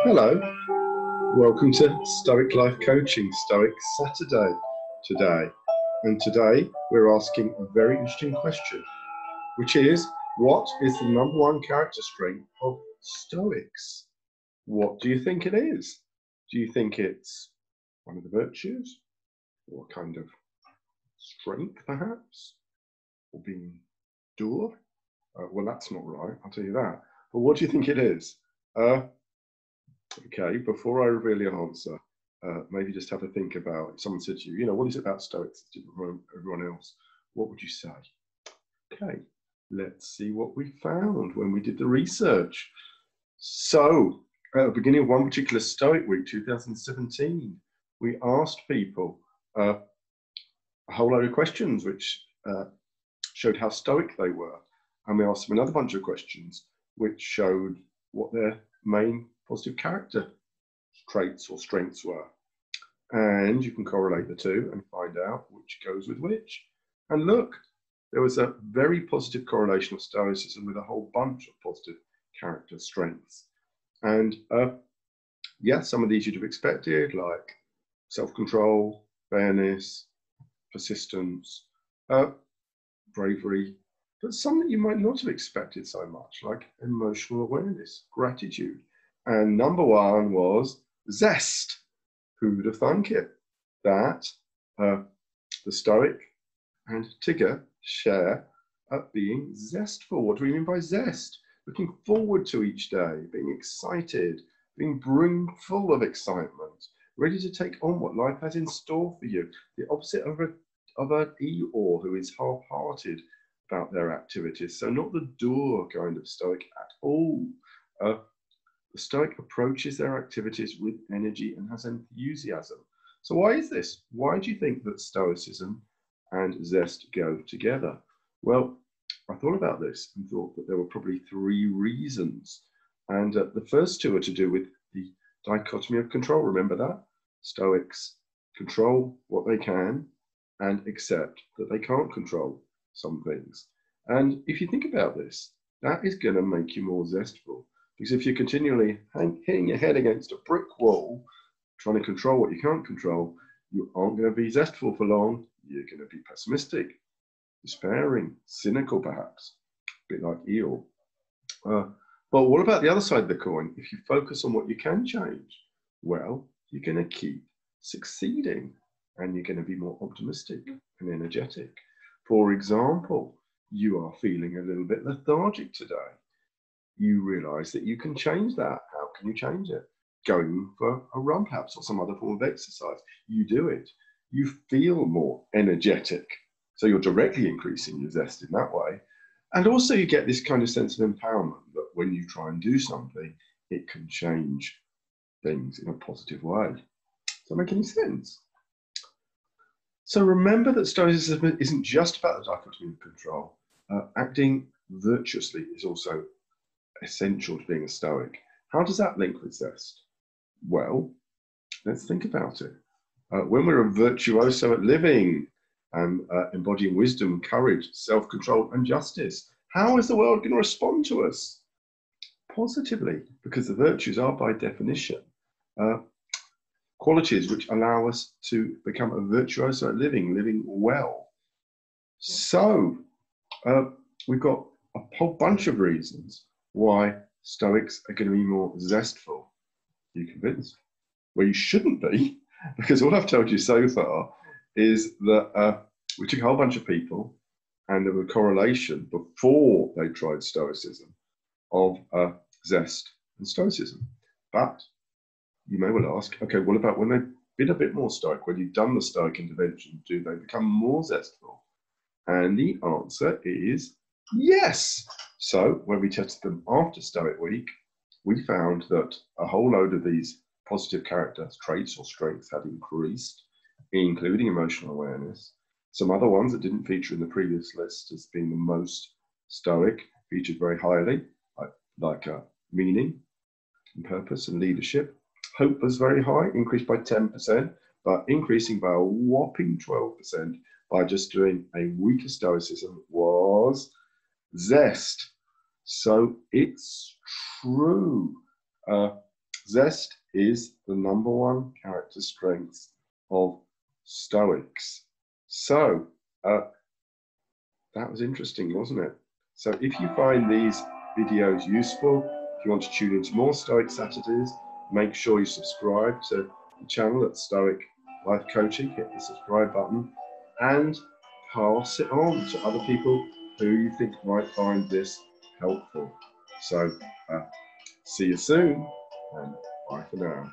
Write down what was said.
Hello, welcome to Stoic Life Coaching, Stoic Saturday today. And today we're asking a very interesting question, which is, what is the number one character strength of Stoics? What do you think it is? Do you think it's one of the virtues? Or a kind of strength, perhaps? Or being doer? Well, that's not right, I'll tell you that. But what do you think it is? Okay, before I reveal your answer, maybe just have a think about, if someone said to you, what is it about Stoics that's different from everyone else? What would you say? Okay, let's see what we found when we did the research. So, at the beginning of one particular Stoic week, 2017, we asked people a whole load of questions which showed how Stoic they were. And we asked them another bunch of questions which showed what their main positive character traits or strengths were. And you can correlate the two and find out which goes with which. And look, there was a very positive correlation of Stoicism with a whole bunch of positive character strengths. And yeah, some of these you'd have expected, like self-control, fairness, persistence, bravery, but some that you might not have expected so much, like emotional awareness, gratitude. And number one was Zest. Who would have thunk it? That the Stoic and Tigger share being zestful. What do we mean by zest? Looking forward to each day, being excited, being brimful of excitement, ready to take on what life has in store for you. The opposite of an Eeyore who is half-hearted about their activities. So not the doer kind of Stoic at all. The Stoic approaches their activities with energy and has enthusiasm. So why is this? Why do you think that Stoicism and Zest go together? Well, I thought about this and thought that there were probably three reasons. And the first two are to do with the dichotomy of control. Remember that? Stoics control what they can and accept that they can't control some things. And if you think about this, that is going to make you more zestful. Because if you're continually hitting your head against a brick wall, trying to control what you can't control, you aren't going to be zestful for long. You're going to be pessimistic, despairing, cynical perhaps, a bit like Eeyore. But what about the other side of the coin? If you focus on what you can change, well, you're going to keep succeeding and you're going to be more optimistic and energetic. For example, you are feeling a little bit lethargic today. You realize that you can change that. How can you change it? Going for a run perhaps or some other form of exercise. You do it. You feel more energetic. So you're directly increasing your zest in that way. And also you get this kind of sense of empowerment that when you try and do something, it can change things in a positive way. Does that make any sense? So remember that Stoicism isn't just about the dichotomy of control. Acting virtuously is also essential to being a Stoic. How does that link with Zest? Well, let's think about it. When we're a virtuoso at living and embodying wisdom, courage, self-control, and justice, how is the world going to respond to us? Positively, because the virtues are by definition qualities which allow us to become a virtuoso at living well. So we've got a whole bunch of reasons why Stoics are going to be more zestful. Are you convinced? Well, you shouldn't be, because all I've told you so far is that we took a whole bunch of people and there was a correlation before they tried Stoicism of Zest and Stoicism. But you may well ask, okay, what about when they've been a bit more Stoic, when you've done the Stoic intervention, do they become more zestful? And the answer is yes. So when we tested them after Stoic week, we found that a whole load of these positive character traits or strengths had increased, including emotional awareness. Some other ones that didn't feature in the previous list as being the most Stoic featured very highly, like meaning and purpose and leadership. Hope was very high, increased by 10%, but increasing by a whopping 12% by just doing a week of Stoicism was Zest. So it's true. Zest is the #1 character strength of Stoics. So that was interesting, wasn't it? So if you find these videos useful, if you want to tune into more Stoic Saturdays, make sure you subscribe to the channel at Stoic Life Coaching. Hit the subscribe button and pass it on to other people who you think might find this helpful. So see you soon, and bye for now.